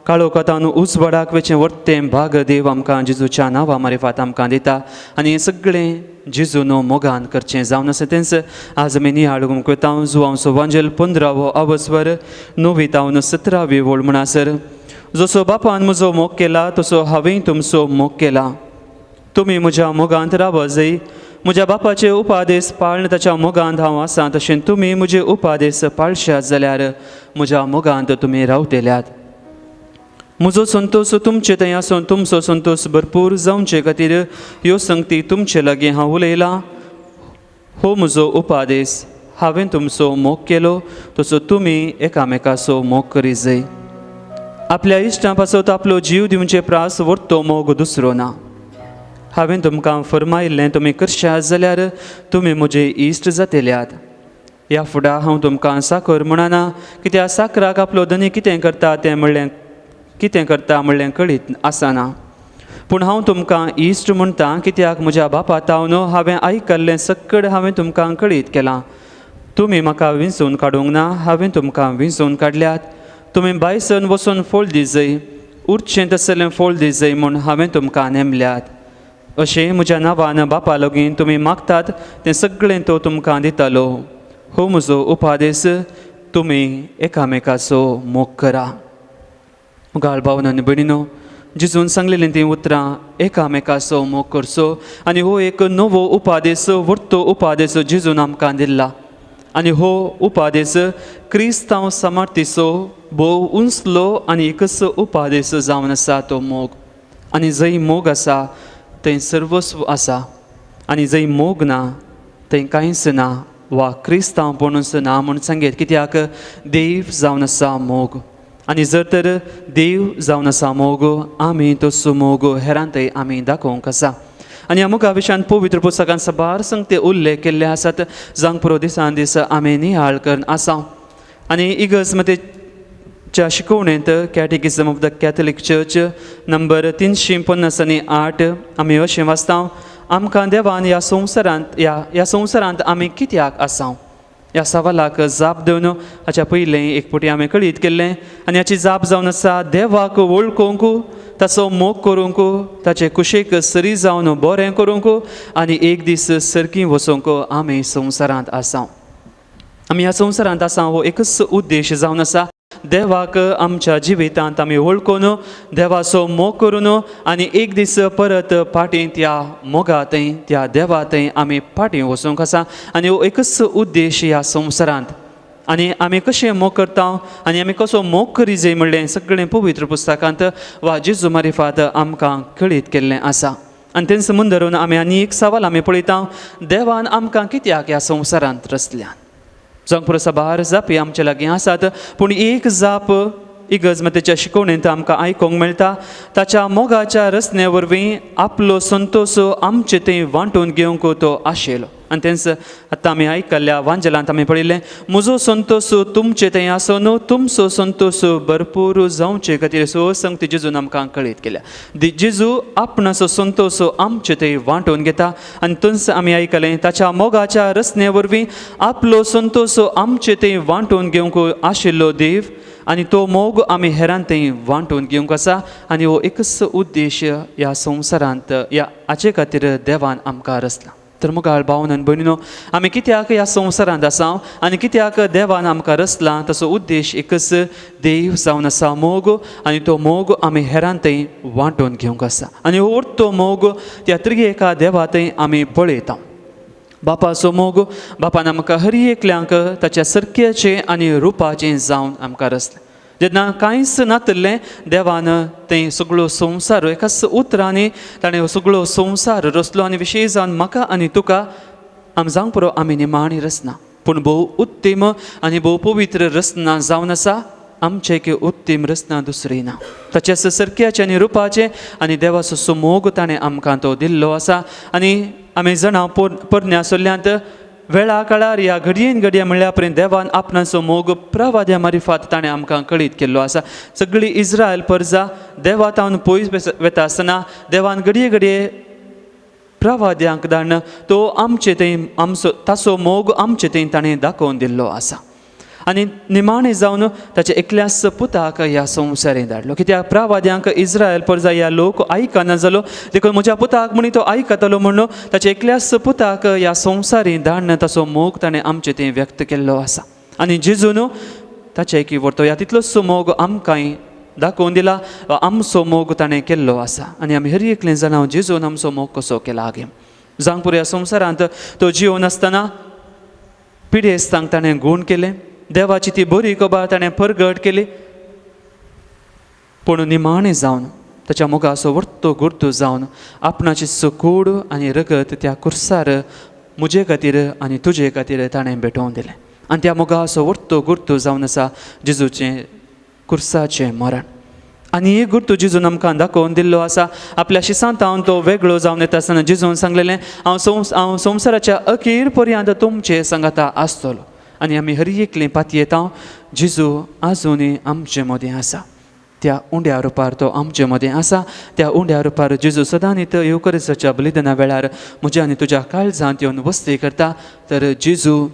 S3: काळोखांतान उजवाडाक वेचें व्हरतें भाग देव आमकां जेजूच्या नांवा मारिफात आमकां दिता आनी हें सगळें जेजून मोगान करचें जावन आसा तेंच आज आमी निहाळूंक कोयता जुवांचो वांजेल 15वो अवस्वर 9 ते 17 वोळ म्हणसर जसो बापान म्हजो मोग केला तसो हांवें तुमचो मोग केला तुमी म्हज्या मोगांत राव जय म्हज्या बापाचे उपादेश पाळन ताच्या मोगांत हांव आसां तशें तुमी म्हजे उपादेश पाळशात जाल्यार म्हज्या मोगांत तुमी रावतेल्यात म्हजो संतोश तुमचे थंय आसून तुमचो संतोश भरपूर जावचे खातीर ह्यो संगती तुमचे लागीं हांव उलयलां हो म्हजो उपादेश हांवें तुमचो मोग केलो तसो तुमी एकामेकाचो मोग करी जय आपल्या इश्टां पासत आपलो जीव दिवचे प्रास व्हरतो मोग दुसरो ना हांवें तुमकां फरमायिल्लें तुमी करशात जाल्यार तुमी म्हजे इश्ट जातेल्यात ह्या फुडां हांव तुमकां साकर म्हणना कित्याक साकराक आपलो धनी कितें करता तें म्हणलें कळीत आसना पूण हांव तुमकां इश्ट म्हणटा कित्याक म्हज्या बापा तावन हांवें आयकल्लें सक्कड हांवें तुमकां कळीत केलां तुमी म्हाका विंचून काडूंक ना हांवें तुमकां विंचून काडल्यात तुमी बायसन वचून फोळ दिजय उरचें तसलें फोळ दिजय म्हूण हांवें तुमकां नेमल्यात अशें म्हज्या नांवान बापा लागीं तुमी मागतात तें सगळें तो तुमकां दितलो हो म्हजो उपादेश तुमी एकामेकाचो मोग करा मुगाळ भावन आनी भयणीनो जेजून सांगलेलीं तीं उतरां एकामेकाचो मोग करचो आनी हो एक नवो उपादेश व्हरतो उपादेश जेजून आमकां दिला आनी हो उपादेश क्रिस्तांव सामर्थीचो भोव उंचलो आनी एकच उपादेश जावन आसा तो मोग आनी जंय मोग आसा थंय सर्वस्व आसा आनी जंय मोग ना थंय कांयच ना वा क्रिस्तांवपणूच ना म्हूण सांगेत कित्याक देव जावन आसा मोग आनी जर तर देव जावन आसा मोग आमी तसो मोग हेरांतय आमी दाखोवंक आसा आनी अमुका विशयान पवित्र पुस्तकान साबार संगते उल्लेख केल्ले आसात जांक पुरो दिसान दीस आमी नियाळ करन आसा आनी इगर्ज मतेच्या शिकवणेंत catechism of the Catholic church number 358 आमी अशें वाचता आमकां देवान ह्या संवसारांत आमी कित्याक आसां ह्या सवालाक जाप दिवन हाच्या पयलें एक फावटी हांवें कळीत केल्लें आनी हाची जाप जावन आसा देवाक वळखूंक ताचो मोग करूंक ताचे कुशेक सरी जावन बरें करूंक आनी एक दीस सरकी वचूंक आमी संवसारांत आसां. आमी ह्या संवसारांत आसां हो एकच उद्देश जावन आसा देवाक आमच्या जिवितांत आमी वळखून देवाचो मोग करून आनी एक दीस परत फाटीं त्या मोगांतय त्या देवांतय आमी फाटीं वचूंक आसा आनी हो एकच उद्देश ह्या संवसारांत. आनी आमी कशें मोग करता आनी आमी कसो मोग करी जाय म्हणलें सगळें पवित्र पुस्तकांत वा जेजू मार्फत आमकां कळीत केल्लें आसा. आनी तें संबंद धरून आमी आनी एक सवाल आमी पळयता देवान आमकां कित्याक ह्या संवसारांत रचल्यान. जावंक पुरो बार जापी आमचे लागीं आसात पूण एक जाप इगर्ज मतेच्या शिकवणेंत आमकां आयकूंक मेळटा ताच्या मोगाच्या रचने वरवीं आपलो संतोश आमचे थंय वांटून घेवंक तो आशिल्लो. आनी तेंच आतां आमी आयकल्ल्या वांजलांत आमी पळयलें म्हजो संतोश तुमचे थंय आसून तुमचो संतोश भरपूर जावचे खातीर सो संगती जेजून आमकां कळीत केल्या. जेजू आपणाचो संतोश आमचे थंय वांटून घेता आनी थंयच आमी आयकलें ताच्या मोगाच्या रचने वरवीं आपलो संतोश आमचे थंय वांटून घेवंक आशिल्लो देव आनी तो मोग आमी हेरां थंय वांटून घेवंक आसा. आनी हो एकच उद्देश ह्या संवसारांत हाचे खातीर देवान आमकां रचला. तर मुखार भावन आनी भयणीनो आमी कित्याक ह्या संवसारांत आसा आनी कित्याक देवान आमकां रचला ताचो उद्देश एकच देव जावन आसा मोग आनी तो मोग आमी हेरां थंय वांटून घेवंक आसा. आनी हो तो मोग त्या त्रिएका देवा थंय आमी पळयता. बापाचो मोग बापान आमकां हर एकल्यांक ताच्या सर्क्याचें आनी रुपाचें जावन आमकां रचलें. जेन्ना कांयच नातल्लें देवान तें सगळो संवसार एकाच उतरांनी ताणें हो सगळो संवसार रचलो आनी विशेश जावन म्हाका आनी तुका आमी जावंक पुरो आमी निमाणी रचना पूण भोव उत्तम आनी भोव पवित्र रचना जावन आसा. आमचे की उत्तम रचना दुसरी ना ताच्याच सर्क्याचें आनी रुपाचें आनी देवाचो मोग ताणें आमकां तो दिल्लो आसा. आनी आमी जाणा पोरण्या सोल्ल्यांत वेळा काळार ह्या घडये म्हणल्या पर्यंत देवान आपणाचो मोग प्रवाद्या मार्फत ताणें आमकां कळीत केल्लो आसा. सगळी इस्रायल परजा देवा तावन पयस वेता आसतना देवान घडये प्रवाद्यांक धाडन तो आमचे थंय ताचो मोग आमचे थंय ताणें दाखोवन दिल्लो आसा. आनी निमाणें जावन ताच्या एकल्याच पुताक ह्या संवसारीं धाडलो. कित्याक प्रवाद्यांक इस्रायल परजा ह्या लोक आयकना जालो देखून म्हज्या पुताक म्हणी तो आयकतलो म्हणून ताच्या एकल्याच पुताक ह्या संवसारीं धाडन ताचो मोग ताणें आमचे थंय व्यक्त केल्लो आसा. आनी जेजून ताचे की व्हरतो ह्या तितलोच मोग आमकांय दाखोवन दिला आमचो मोग ताणें केल्लो आसा. आनी आमी हर एकलें जाणां जेजून आमचो मोग कसो केला गे जावंक पुरो ह्या संवसारांत तो जिवन आसतना पिडेस्तांक ताणें गूण केलें देवाची ती बरी खबर ताणें परगट केली पूण निमाणें जावन ताच्या मोगाचो वर्तो गुर्तू जावन आपणाची सुकूड आनी रगत त्या कुर्सार म्हजे खातीर आनी तुजे खातीर ताणें भेटोवन दिलें. आनी त्या मोगाचो वर्तो गुर्तू जावन आसा जेजूचें कुर्साचें मरण. आनी एक गुर्तू जेजून आमकां दाखोवन दिल्लो आसा. आपल्या शिसांत हांव तो वेगळो जावन येता आसतना जेजून सांगलेलें हांव संवसाराच्या अखेर पर्यंत तुमचे सांगाता आसतलो. आनी आमी हर एकलें पातयेता जेजू आजुनूय आमचे मदें आसा. त्या उंड्या रुपार तो आमचे मदें आसा. त्या उंड्या रुपार जेजू सदांच येवकरेसाच्या बलिदाना वेळार म्हज्या आनी तुज्या काळजांत येवन वस्ती करता. तर जेजू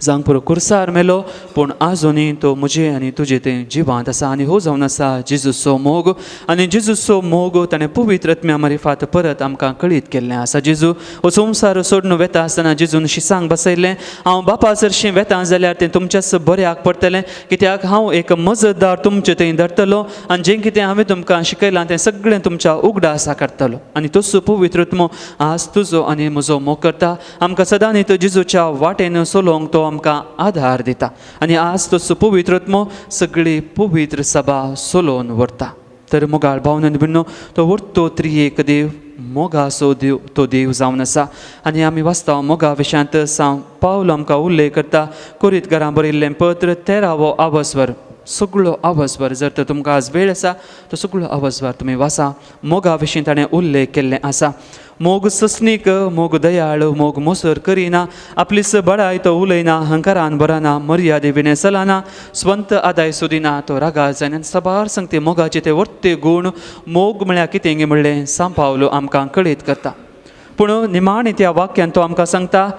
S3: जावंक पुरो कुर्सार मेलो पूण आजुनूय तो म्हजे आनी तुजे थंय जिवांत आसा. आनी हो जावन आसा जेजूचो मोग. आनी जेजूचो मोग ताणें पवित्र आत्म्या मार्फत परत आमकां कळीत केल्लें आसा. जेजू हो संवसार सोडून वेता आसतना जेजून शिसांक बसयलें हांव बापा जरशीं वेता जाल्यार तें तुमच्याच बऱ्याक पडटलें कित्याक हांव एक मजतदार तुमचे थंय धरतलो आनी जें कितें हांवें तुमकां शिकयलां तें सगळें तुमच्या उगडासा करतलो. आनी तसो पवित्र आत्मो आज तुजो आनी म्हजो मोग करता. आमकां सदांच जेजूच्या वाटेन चलोवंक तो आमकां आधार दिता. आनी आज तसो पवित्र आत्मो सगळी पवित्र सभा चलोवन व्हरता. तर मोगाळ भावनान भिन्न तो व्हरतो त्रिएक देव मोगाचो देव तो देव जावन आसा. आनी आमी वाचता मोगा विशयांत सांग पावलो आमकां उल्लेख करता. कोरींत घरां बरयल्लें पत्र 13वो आवाजवर सगळो आवाजवर जर तर तुमकां आज वेळ आसा तो सगळो आवाजवर तुमी वाचा. मोगा विशीं ताणें उल्लेख केल्लें आसा. मोग ससनीक मोग दयाळ मोग मोसर करिना आपलीच बडाय तो उलयना अहंकारान बराना मर्यादे विणे चलाना स्वंत आदाय सोदिना तो रागा जायन सबार सांगते मोगाचे ते वर्ते गूण मोग म्हळ्यार कितें म्हणलें सांपावलो आमकां कळीत करता. पूण निमाणे त्या वाक्यान तो आमकां सांगता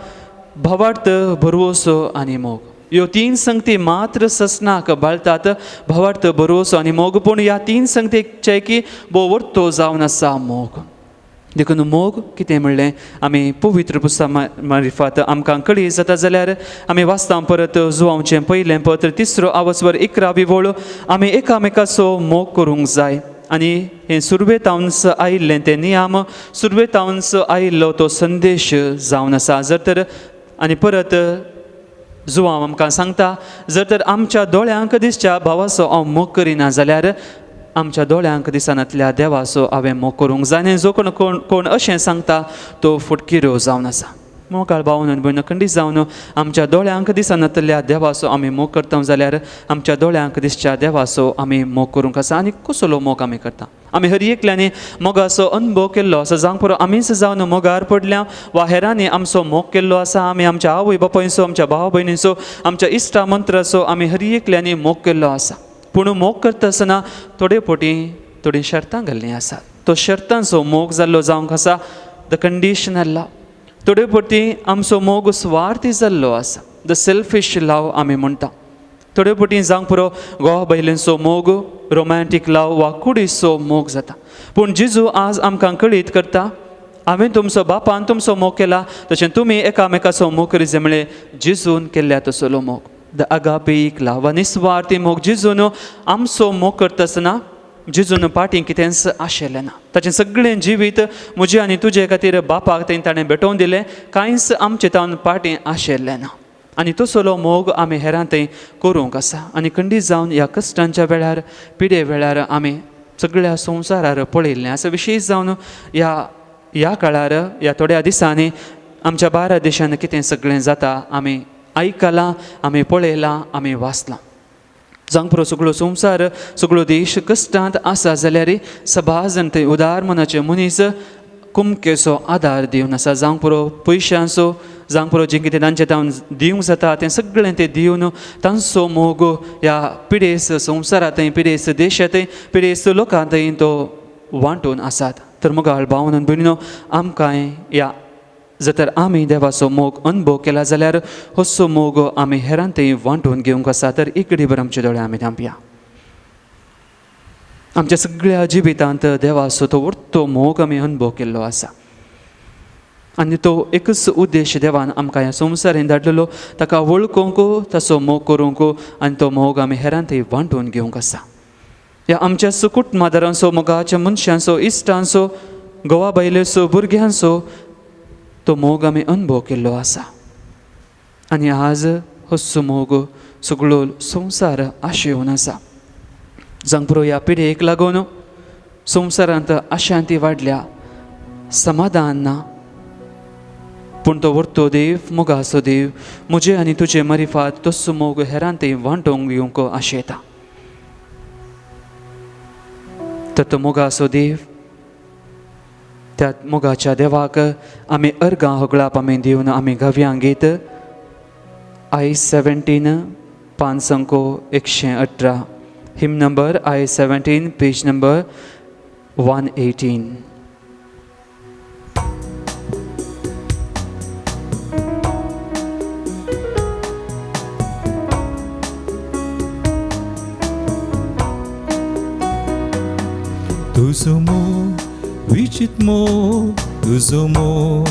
S3: भवार्थ भरवोसो आनी मोग. ह्यो 3 संगती मात्र ससनाक बाळतात, भवार्थ भरवोसो आनी मोग. पूण ह्या 3 संगतीचेकी बोवरतो जावन आसा मोग. देखून मोग कितें म्हणलें आमी पवित्र पुस्तका मार्फत आमकां कळी जाता जाल्यार आमी वाचता परत जुवांवचें पयलें पत्र 3 आवस्वर 11 वळू आमी एकामेकाचो मोग करूंक जाय. आनी हें सुरवेतावन्स आयिल्लें तें नियम सुरवेतावन्स आयिल्लो तो संदेश जावन आसा. जर तर आनी परत जुवांव आमकां सांगता जर तर आमच्या दोळ्यांक दिसच्या भावाचो हांव मोग करिना जाल्यार आमच्या दोळ्यांक दिसनातल्या देवाचो हांवें मोग करूंक जाय. आनी जो कोण अशें सांगता तो फुटकिरो जावन आसा. मोगाळ भावन भयण खंडीत जावन आमच्या दोळ्यांक दिसनातल्या देवाचो आमी मोग करता जाल्यार आमच्या दोळ्यांक दिसच्या देवाचो आमी मोग करूंक आसा. आनी कसलो मोग आमी करता? आमी हर एकल्यानी मोगाचो अनुभव केल्लो आसा. जावं पुरो आमीच जावन मोगार पडल्या वा हेरांनी आमचो मोग केल्लो आसा. आमी आमच्या आवय बापायचो आमच्या भाव भयणीचो आमच्या इश्टा मंत्राचो आमी हर एकल्यानी मोग केल्लो आसा. पूण मोग करता आसतना थोडी शर्तां घाल्लीं आसात. तो शर्तांचो मोग जाल्लो जावंक आसा द कंडिशनल लव. थोडे फावटी आमचो मोग स्वार्थी जाल्लो आसा. द सेल्फीश लव आमी म्हणटा. थोडे फावटी जावंक पुरो घोवा बायलेचो मोग रोमॅन्टीक लव वा कुडीचो मोग जाता. पूण जेजू आज आमकां कळीत करता हांवें तुमचो बापान तुमचो मोग केला तशें तुमी एकामेकाचो मोग करी जे म्हळ्यार जेजून केल्ल्या तसलो मोग. द अगापीक लव वा निस्वार्थी मोग. जेजून आमचो मोग करता आसतना जेजून फाटीं कितेंच आशिल्लें ना. ताचें सगळें जिवीत म्हजें आनी तुजे खातीर बापाक ताणें भेटोवन दिलें. कांयच आमचें तावन फाटीं आशिल्लें ना. आनी तसलो मोग आमी हेरां थंय करूंक आसा. आनी खंडीत जावन ह्या कश्टांच्या वेळार पिडे वेळार आमी सगळ्या संवसारार पळयल्लें आसा. विशेश जावन ह्या काळार ह्या थोड्या दिसांनी आमच्या भारत देशांत कितें सगळें जाता आमी आयकलां, आमी पळयलां, आमी वाचलां. जावंक पुरो सगळो संवसार सगळो देश कश्टांत आसा जाल्यार सभाज जाण थंय उदार मनाचे मनीस कुमकेचो आदार दिवन आसा. जावंक पुरो पयशांचो जावंक पुरो जें कितें तांचें तावन दिवंक जाता तें सगळें तें दिवन तांचो मोग ह्या पिडेस संवसारांत पिडेस देशांत पिडेस लोकांत तो वांटून आसात. तर मोगाळ भावन भयणीनो आमकांय ह्या जर तर आमी देवाचो मोग अनुभव केला जाल्यार होसो मोग आमी हेरां थंय वांटून घेवंक आसा. तर एक घडीभर आमचे दोळे आमी थांबया. आमच्या सगळ्या जिवितांत देवाचो तो उरतो मोग आमी अनुभव केल्लो आसा. आनी तो एकच उद्देश देवान आमकां ह्या संवसारांत धाडलेलो ताका वळखूंक ताचो मोग करूंक आनी तो मोग आमी हेरां थंय वांटून घेवंक आसा. ह्या आमच्या कुटुंबादारांचो मोगाच्या मनशांचो इश्टांचो घोवा बायलेचो भुरग्यांचो तो मोग आमी अनुभव केल्लो आसा. आनी आज होसो मोग सगळो संवसार आशेवन आसा. जावंक पुरो ह्या पिडेक लागून संवसारांत अशांती वाडल्या, समाधान ना. पूण तो व्हरतो देव मोगाचो देव म्हजे आनी तुजे मारिफात तसो मोग हेरां थंय वांटोवंक घेवंक आशेता. तर तो मोगाचो देव त्या मोगाच्या देवाक आमी अर्गां होगळाप आमी दिवन आमी गावयांक गीत I-17 5 118 हिम नंबर I-17 पेज नंबर 118.
S4: तुझो मोग विचित मोग, तुझो मोग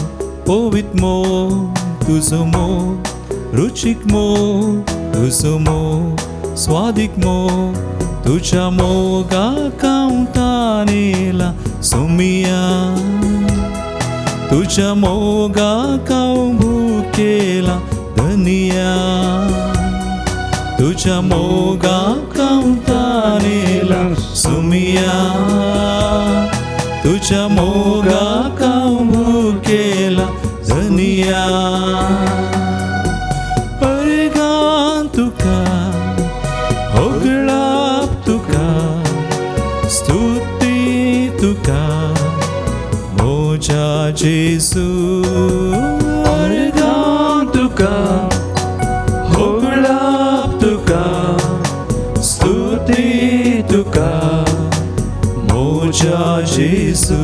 S4: पवित मोग, तुझो मोग रुचिक मोग, तुझो मोग स्वादिक मोग, तुझ्या मोगाक हांव ताणेला सोमिया, तुझ्या मोगाक हांव भुकेला धनिया, तुझ्या मोगाक हांव ताणेला सोमिया, तुझ्या मोगाक हांव भुकेला धनिया. अर्गां तुका होगळाप तुका स्तुती तुका मोजा जेजू. अर्गां तुका होगळाप तुका स्तुती तुका मोजा जेजू.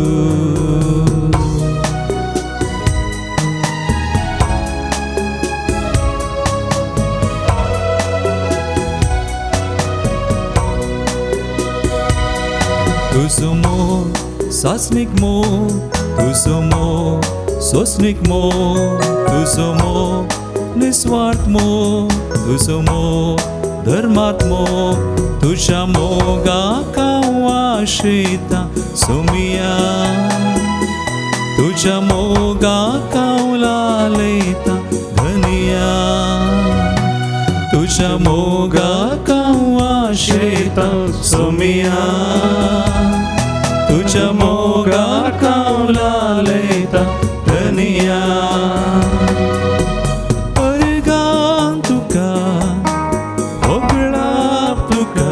S4: सासनीक मोग तुझो मोग, सोसनीक मोग तुझो मोग, निस्वार्थ मोग तुझो मोग, धर्मात मोग तुझ्या मोगाक हांव आश्रिता सोमिया, तुझ्या मोगाक हांव लालयता धनिया, तुझ्या मोगाक हांव आश्रिता सोमिया, तुझ्या मोगाक हांव लालयता धनिया. अर्गां तुका होगळाप तुका,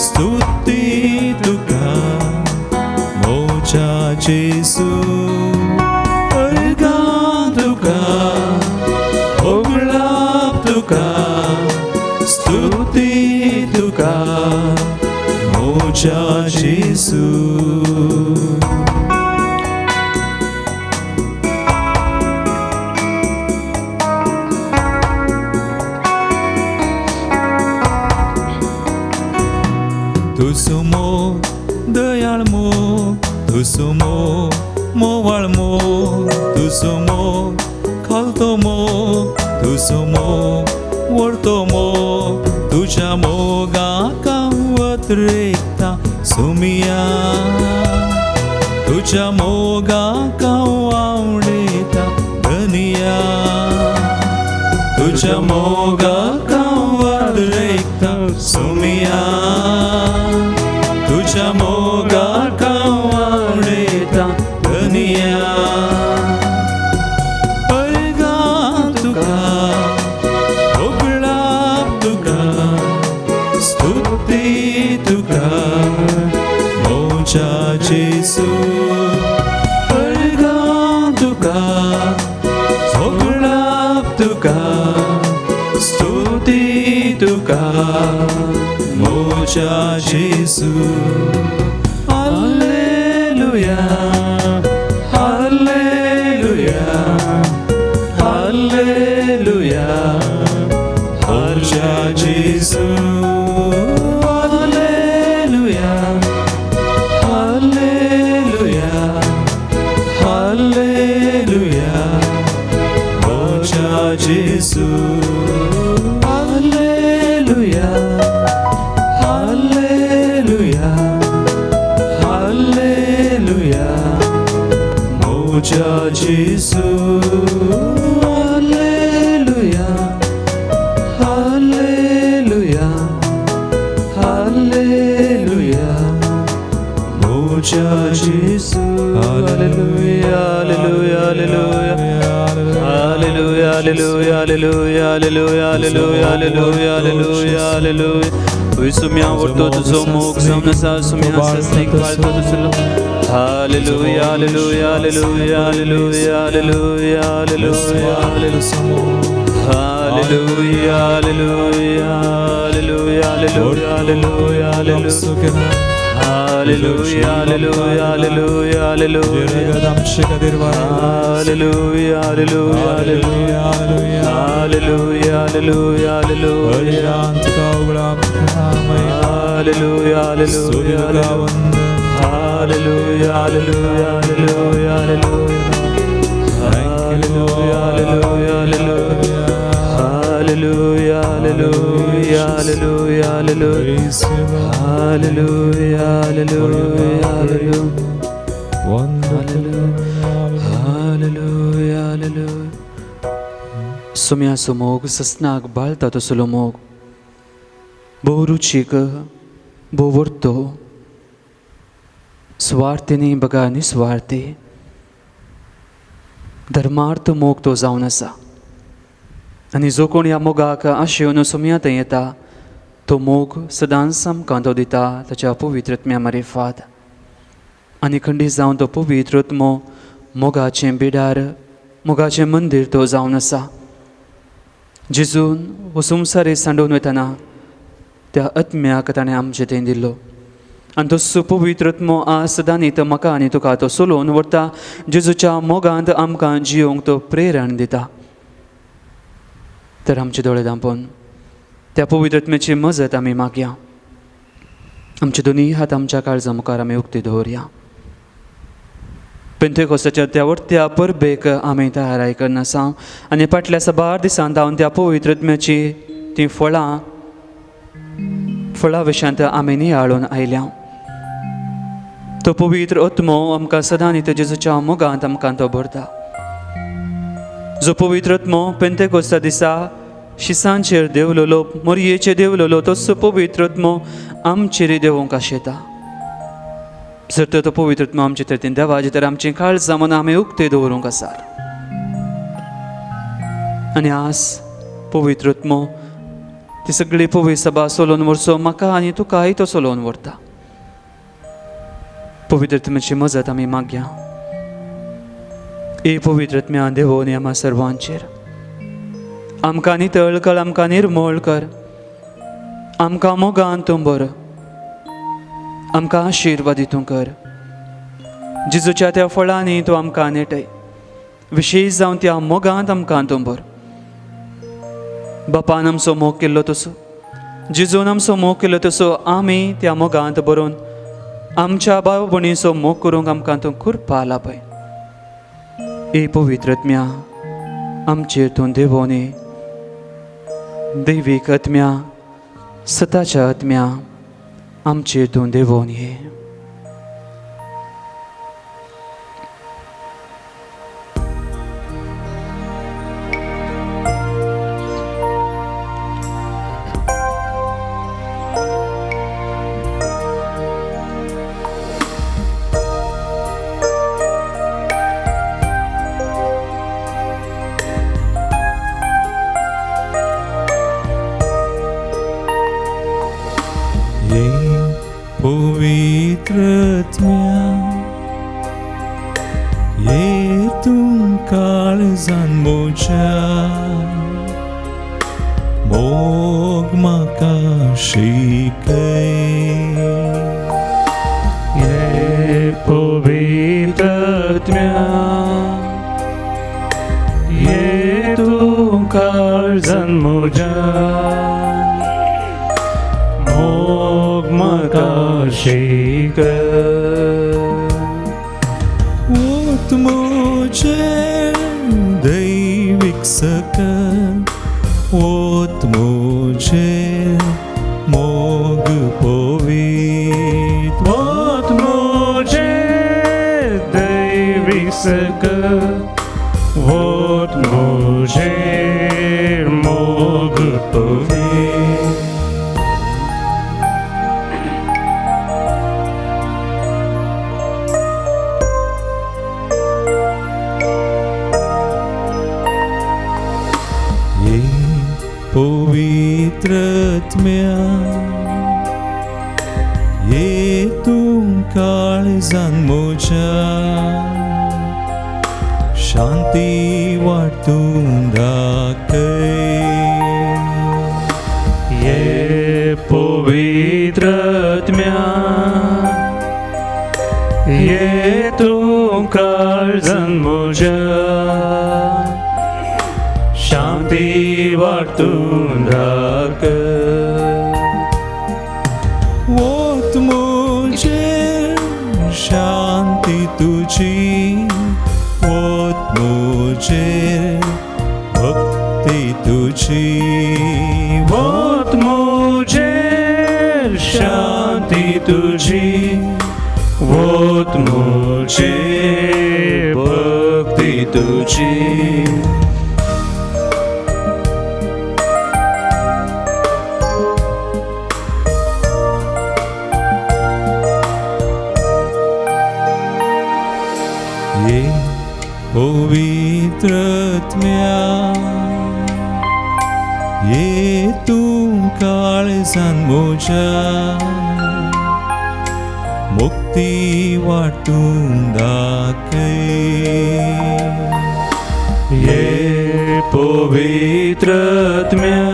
S4: स्तुती तुका मोच्या जेसू. अर्गां तुका होगळाप तुका, स्तुती तुका मोच्या जेसू. तुझो मोग दयाळ मोग, तुझो मोग मोवाळ मोग, तुझो मोग खालतो मोग, तुझो मोग व्हडतो मोग, तुझ्या मोगाक हांव अतिरेकता सोमिया, तुझ्या मोगाक हांव आवडटा धनिया, तुझ्या मोगाक हांव अतिरेकता सोमिया, तुझ्या मोगाक हांव आवडटा धनिया. अर्गां तुका होगळाप तुका, स्तुती तुका मोच्या जेसू. अर्गां तुका होगळाप तुका, स्तुती तुका मोच्या जेसू. हालेलुया हालेलुया हालेलुया मोच्या जेसू. हालेलुया हालेलुया हालेलुया मोच्या जेसू. हालेलुया हालेलुया हालेलुया मोच्या जेसू. हालेलुया हालेलुया हालेलुया मोच्या जेसू. Hallelujah hallelujah hallelujah hallelujah hallelujah hallelujah hallelujah hallelujah hallelujah hallelujah. Oi sumia vorto tuzo mog zamna sa sumia sasnik valto tuzo. Hallelujah hallelujah hallelujah hallelujah hallelujah hallelujah hallelujah hallelujah hallelujah hallelujah hallelujah hallelujah hallelujah Hallelujah, hallelujah, hallelujah, hallelujah. Hallelujah, hallelujah, hallelujah, hallelujah, hallelujah, hallelujah. Hallelujah, hallelujah, hallelujah, hallelujah, hallelujah, hallelujah. Hallelujah, hallelujah, hallelujah. Hallelujah, hallelujah, hallelujah, hallelujah. Hallelujah, hallelujah, hallelujah. Hallelujah, hallelujah. Sumia sumog sasnag balta to sulomog. Boruchik, bovorto. स्वार्थीनी बघा निस्वार्थी. धर्मार्थ मोग तो जावन आसा. आनी जो कोण ह्या मोगाक आशेवन सुमया थंय येता तो मोग सदांच सामकांतो दिता ताच्या पवित्रत्म्या मार्फत. आनी खंडीत जावन तो पवित्रत्मो मोगाचें बिडार मोगाचें मंदीर तो जावन आसा. जेजून हो संवसार सांडून वयतना त्या आत्म्याक ताणें आमचे थंय दिल्लो. आनी तो पवित्रत्मो आज सदां न्ही तो म्हाका आनी तुका तो सोलोवन व्हरता. जेजूच्या मोगांत आमकां जियोंक तो प्रेरण दिता. तर आमचे दोळे धांपून त्या पवित्रत्म्याची मजत आमी मागया. आमचे दोनी हात आमच्या काळजा मुखार आमी उक्ती दवरया.
S3: पेंतेकोस्ताच्या त्या वर्त्या परबेक आमी तयाराय करना आसा आनी फाटल्या साबार दिसांत हांव त्या पवित्र आत्म्याची ती फळां विशयांत आमी नियाळून आयल्या. तो पवित्र आत्मो आमकां सदां न्ही जेजूच्या मोगांत आमकां तो भरता. जो पवित्र आत्मो पेंतेकोस्ता दिसा शिसांचेर देवलोलो, मोरयेचेर देवलोलो, तसो पवित्र आत्मो आमचेर देवोंक आशेता. जर तर तो पवित्र आत्मो आमचे तरेन देवाचे तर आमची काळजां मनां आमी उक्ते दवरूंक आसा. आनी आज पवित्र आत्मो ती सगळी पवित्र सभा सोलोवन व्हरचो म्हाका आनी तुकाय तो सोलोवन व्हरता. पवित्र आत्म्याची मजत आमी मागया. ए पवित्र आत्म्या देवोन आम्हा सर्वांचेर आमकां नितळ कर, आमकां निर्मळ कर, आमकां मोगान तूं भर, आमकां आशिर्वादीतूं कर. जेजूच्या त्या फळांनी तूं आमकां नेटय, विशेश जावन त्या मोगांत आमकां तूं भर. बापान आमचो मोग केल्लो तसो, जेजून आमचो मोग केल्लो तसो आमी त्या मोगांत भरून आमच्या भाव भयणीचो मोग करूंक आमकां तूं कृपा लाभय. ए पवित्र आत्म्या आमचेर तूं देवोन ये. दैवीक आत्म्या, सताच्या आत्म्या आमचेर तूं देवोन ये.
S4: ये तुम काळजान मोच्या मोग म्हाका शिकय.
S2: ये पवित्र आत्म्या, ये तू काळजान म्हज्या मोग म्हाका शिकय.
S4: मोजे दैविक सकल ओत मोजे मोग पवित्र.
S2: ओत मोजे दैविक सकल ओत मोजे मोग पवित्र.
S4: पवित्र आत्म्या, ये तुम काळजान मोच्या शांती वाटून दाखय.
S2: ये पवित्र आत्म्या, ये तू काळजान म्हज्या शांती वाटून दाखय.
S4: ओत मोजे शांती तुजी, ओत मोजे भक्ती तुजी.
S2: ओत मोजे शांती तुजी, ओत मोजे भक्ती तुजी.
S4: ये पवित्र आत्म्या, ये तुम काळजान मोच्या मुक्ती वाटून दाखय.
S2: ये पवित्र आत्म्या,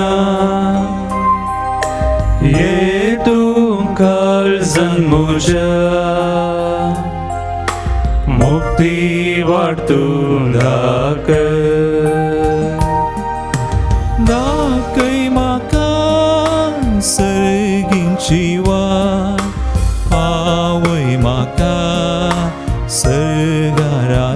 S2: ये तू काळजान म्हज्या मुक्ती वाटून दाखय.
S4: दाखय म्हाका सर्गींची वाट, पावय म्हाका सर्गा